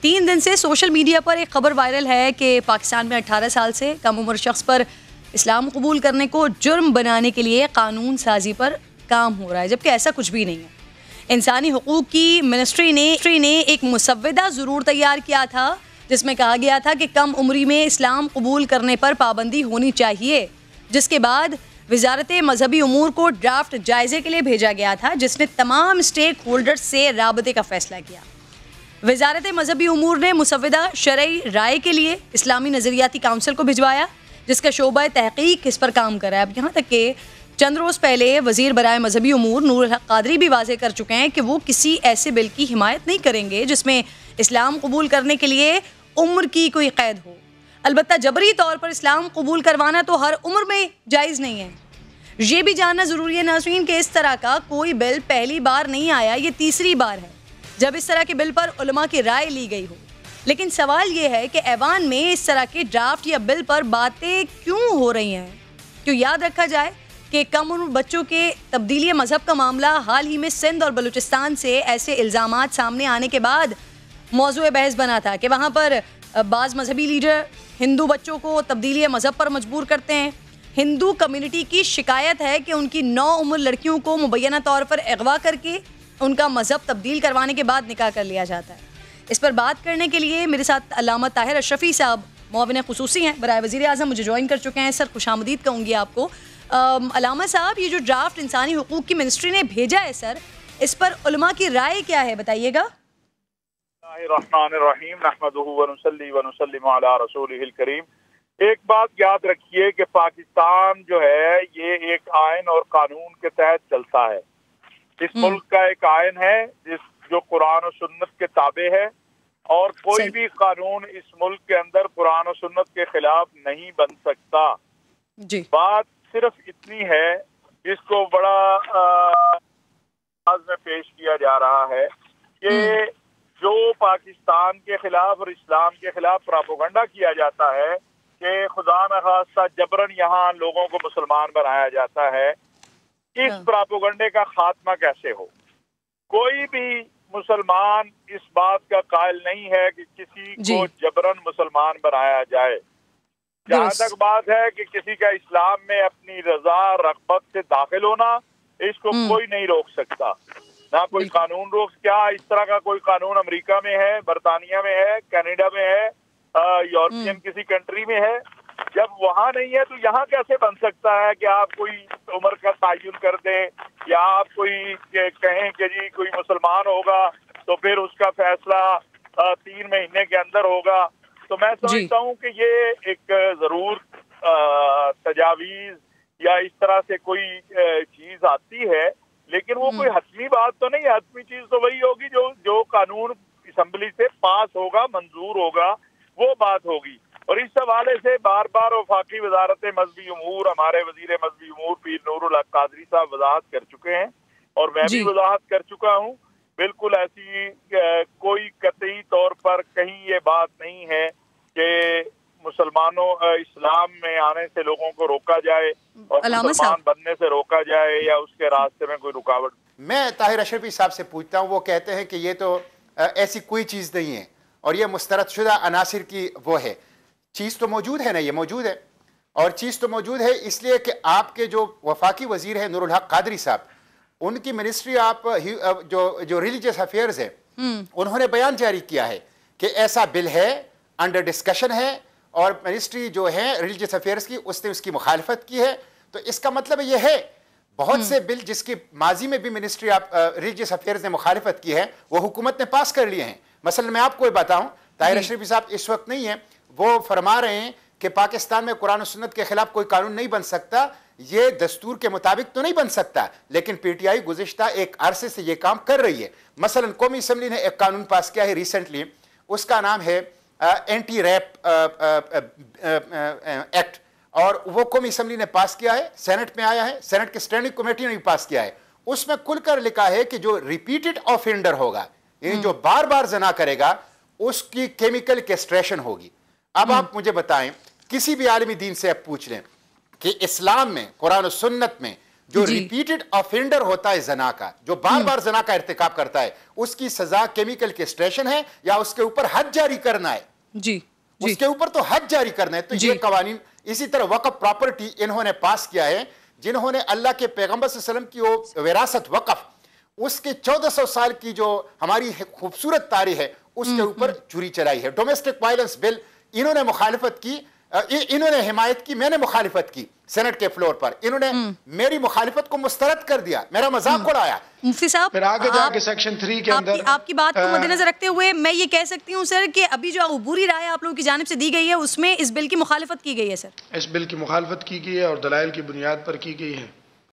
3 दिन से social media पर एक खबर वायरल है कि पाकिस्तान में 18 साल से कम उम्र शख्स पर इस्लाम कबूल करने को जुर्म बनाने के लिए कानून साजी पर काम हो रहा है, जबकि ऐसा कुछ भी नहीं है। इंसानी हुकूक की मिनिस्ट्री ने एक मुसव्वदा ज़रूर तैयार किया था जिसमें कहा गया था कि कम उम्री में इस्लाम कबूल करने पर पाबंदी होनी चाहिए, जिसके बाद वजारत मजहबी उमूर को ड्राफ्ट जायजे के लिए भेजा गया था, जिसने तमाम स्टेक होल्डर्स से राबते का फैसला किया। वजारत मजहबी उमूर ने मुसव्वदा शरई राय के लिए इस्लामी नज़रियाती काउंसिल को भिजवाया, जिसका शोबा तहकीक इस पर काम कर रहा है। अब यहाँ तक कि चंद रोज़ पहले वज़ीर बराए मजहबी उमूर नूरुल हक क़ादरी भी वाज़ेह कर चुके हैं कि वो किसी ऐसे बिल की हिमायत नहीं करेंगे जिसमें इस्लाम कबूल करने के लिए उम्र की कोई क़ैद हो। अलबत्ता जबरी तौर पर इस्लाम कबूल करवाना तो हर उम्र में जायज़ नहीं है। ये भी जानना ज़रूरी है नाज़रीन कि इस तरह का कोई बिल पहली बार नहीं आया, ये तीसरी बार है जब इस तरह के बिल पर उलमा की राय ली गई हो। लेकिन सवाल ये है कि ऐवान में इस तरह के ड्राफ्ट या बिल पर बातें क्यों हो रही हैं? क्यों याद रखा जाए कि कम उम्र बच्चों के तब्दीली मज़हब का मामला हाल ही में सिंध और बलूचिस्तान से ऐसे इल्ज़ामात सामने आने के बाद मौजूए बहस बना था कि वहाँ पर बाज़ मजहबी लीडर हिंदू बच्चों को तब्दीली मज़हब पर मजबूर करते हैं। हिंदू कम्युनिटी की शिकायत है कि उनकी 9 उम्र लड़कियों को मुबैना तौर पर अगवा करके उनका मज़हब तब्दील करवाने के बाद निकाह कर लिया जाता है। इस पर बात करने के लिए मेरे साथ अल्लामा ताहिर अशरफी साहब मुआविन ख़ुसूसी हैं बराए वज़ीर आज़म, मुझे ज्वाइन कर चुके हैं। सर खुशामदीद कहूँगी आपको। अल्लामा साहब, ये जो ड्राफ्ट इंसानी हुकूक की मिनिस्ट्री ने भेजा है सर, इस पर उलमा की राय क्या है, बताइएगा। एक बात याद रखिए कि पाकिस्तान जो है ये एक आयन और कानून के तहत चलता है। इस मुल्क का एक आयन है जो कुरान और सुन्नत के ताबे है, और कोई भी कानून इस मुल्क के अंदर कुरान और सुन्नत के खिलाफ नहीं बन सकता जी। बात सिर्फ इतनी है, इसको बड़ा में पेश किया जा रहा है कि जो पाकिस्तान के खिलाफ और इस्लाम के खिलाफ प्रोपेगेंडा किया जाता है कि खुदा न खास्ता जबरन यहाँ लोगों को मुसलमान बनाया जाता है, इस प्रोपेगेंडे का खात्मा कैसे हो। कोई भी मुसलमान इस बात का कायल नहीं है कि किसी को जबरन मुसलमान बनाया जाए। जहाँ तक बात है कि किसी का इस्लाम में अपनी रजा रग़बत से दाखिल होना, इसको कोई नहीं रोक सकता, ना कोई कानून रोक। क्या इस तरह का कोई कानून अमेरिका में है, बरतानिया में है, कनाडा में है, यूरोपियन किसी कंट्री में है? जब वहाँ नहीं है तो यहाँ कैसे बन सकता है कि आप कोई उम्र का तयन कर दें या आप कोई कहें कि जी कोई मुसलमान होगा तो फिर उसका फैसला 3 महीने के अंदर होगा। तो मैं समझता हूँ कि ये एक जरूर तजावीज या इस तरह से कोई चीज आती है, लेकिन वो कोई हतमी बात तो नहीं है। हतमी चीज तो वही होगी जो कानून असम्बली से पास होगा, मंजूर होगा, वो बात होगी। और इस हवाले से बार बार वफाकी वजारत मजहबी उमूर, हमारे वजीर मजहबी उमूर पीर नूरुल हक क़ादरी साहब वजाहत कर चुके हैं और मैं भी वजाहत कर चुका हूँ। बिल्कुल ऐसी कोई कतई तौर पर कहीं ये बात नहीं है कि मुसलमानों इस्लाम में आने से लोगों को रोका जाए और मुसलमान बनने से रोका जाए या उसके रास्ते में कोई रुकावट। मैं ताहिर अशरफी साहब से पूछता हूँ, वो कहते हैं कि ये तो ऐसी कोई चीज़ नहीं है और ये मुस्तरदशुदा अनासिर की वो है। चीज़ तो मौजूद है ना, ये मौजूद है, और चीज़ तो मौजूद है इसलिए कि आपके जो वफाकी वजीर है नूरुल हक क़ादरी साहब, उनकी मिनिस्ट्री आप जो रिलीजियस अफेयर्स है, उन्होंने बयान जारी किया है कि ऐसा बिल है, अंडर डिस्कशन है, और मिनिस्ट्री जो है रिलीजियस अफेयर्स की उसने उसकी मुखालफत की है। तो इसका मतलब ये है बहुत से बिल जिसकी माजी में भी मिनिस्ट्री आप रिलीजियस अफेयर्स ने मुखालफत की है, वो हुकूमत ने पास कर लिए हैं। मसलन मैं आपको बताऊं, ताहिर अशरफी साहब इस वक्त नहीं है, वो फरमा रहे हैं कि पाकिस्तान में कुरान और सुन्नत के खिलाफ कोई कानून नहीं बन सकता। ये दस्तूर के मुताबिक तो नहीं बन सकता, लेकिन पीटीआई गुज़िश्ता एक अरसे से ये काम कर रही है। मसलन कौमी असम्बली ने एक कानून पास किया है रिसेंटली, उसका नाम है एंटी रैप एक्ट, और वो कौमी असम्बली ने पास किया है, सेनेट में आया है, सेनेट की स्टैंडिंग कमेटी ने भी पास किया है। उसमें खुलकर लिखा है कि जो रिपीटेड ऑफेंडर होगा, यानी जो बार बार जना करेगा, उसकी केमिकल कैस्ट्रेशन होगी। अब आप मुझे बताएं, किसी भी आलमी दीन से आप पूछ लें कि इस्लाम में, कुरान और सुन्नत में जो रिपीटेड ऑफेंडर होता है जना का, जो बार बार जना का इर्तिकाब करता है, उसकी सजा केमिकल कैस्ट्रेशन है या उसके ऊपर हद जारी करना है। जी, उसके ऊपर तो हद जारी करना है। तो ये कवानीन, इसी तरह वक़्फ़ प्रॉपर्टी इन्होंने पास किया है, जिन्होंने अल्लाह के पैगंबर सल्लल्लाहु अलैहि वसल्लम की वो विरासत वक़्फ़, उसके 1400 साल की जो हमारी खूबसूरत तारीख है, उसके ऊपर छुरी चलाई है। डोमेस्टिक वायलेंस बिल इन्होंने मुखालिफत की, इन्होंने हिमायत की, मैंने मुखालिफत की सेनेट के फ्लोर पर। इन्होंने मेरी मुखालिफत को मुस्तरद कर दिया, मेरा मजाक उड़ाया। मुफ्ती साहब, फिर आगे जाके सेक्शन 3 के अंदर आपकी बात को मद्देनजर रखते हुए मैं ये कह सकती हूँ सर कि अभी जो अबूरी राय आप लोगों की जानिब से दी गई है, उसमें इस बिल की मुखालिफत की गई है सर। इस बिल की मुखालिफत की गई है और दलाइल की बुनियाद पर की गई है।